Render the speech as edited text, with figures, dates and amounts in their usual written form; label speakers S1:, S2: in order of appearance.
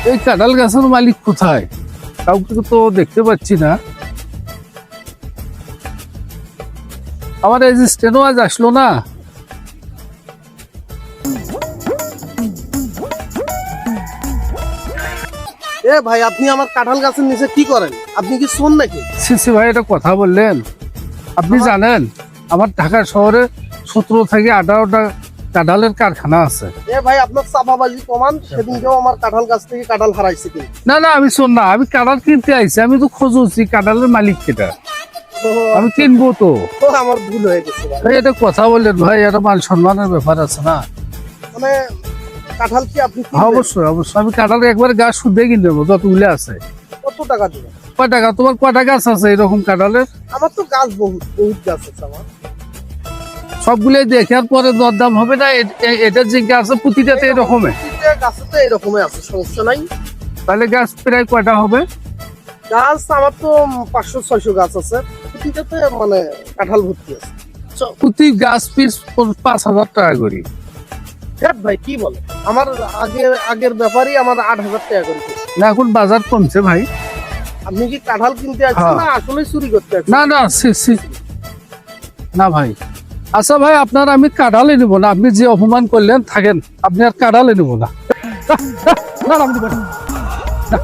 S1: এই কাঁঠাল গাছের মালিক কোথায়? কাউকে তো দেখতে পাচ্ছি না। আমার এসিস্ট্যান্টও আজ আসলো না।
S2: এ ভাই, আপনি আমার কাঁঠাল গাছের নিচে কি করেন? আপনি কি শোন নাকি?
S1: সিসি ভাই, এটা কথা বললেন? আপনি জানেন আমার ঢাকা শহরে 17 থেকে 18টা কাঁঠালের কারখানা আছে।
S2: এ ভাই, আপনার চাপাবাজি কমান। সেদিনকেও আমার কাঁঠাল গাছ থেকে কাঁঠাল হারাইছে কি?
S1: না না, আমি শোন না, আমি কাঁঠাল কিনতে আইছি। আমি তো খোঁজছি কাঁঠালের মালিক কেটা, আমি কিনবো তো।
S2: ও, আমার ভুল হয়ে গেছে ভাই।
S1: ভাই এটা কথা বললেন ভাই, এটা মান সম্মানের ব্যাপার আছে না?
S2: মানে কাঁঠাল কি আপনি কিনবেন?
S1: হ্যাঁ, অবশ্যই অবশ্যই, আমি কাঁঠালের একবার গাছ শুদ্ধে কিনে দেবো যতগুলো আছে।
S2: কত টাকা দিবেন?
S1: কয় টাকা? তোমার কয়টা গাছ আছে এরকম কাঁঠালের?
S2: আমার তো গাছ বহুত বহুত গাছ আছে আমার।
S1: সবগুলোই দেখার পরে দরদাম হবে না? এটা যে গাছ আছে প্রতিটাতে এরকমই?
S2: প্রতিটা গাছে তো এরকমই আছে, সমস্যা নাই।
S1: তাহলে গাছ প্রায় কয়টা হবে?
S2: গাছ আমার তো 500-600 গাছ আছে। প্রতিটাতে মানে কাঁঠাল ভর্তি আছে।
S1: প্রতি গাছ পিস 5,000 টাকা করি।
S2: দেখ ভাই, কি বলে? আমার আগের ব্যাপারই আমার 8,000 টাকা করে দিচ্ছে।
S1: না, এখন বাজার কমছে ভাই।
S2: আপনি কি কাঁঠাল কিনতে আসছেন
S1: হ্যাঁ।
S2: না আসলে চুরি করতে আসছেন?
S1: না না, না ভাই। আচ্ছা ভাই, আপনার আমি কাঁঠালে নিব না। আপনি যে অপমান করলেন, থাকেন, আপনি আর কাঁঠালে নিব না। না, না, না, আমি নিব না। না।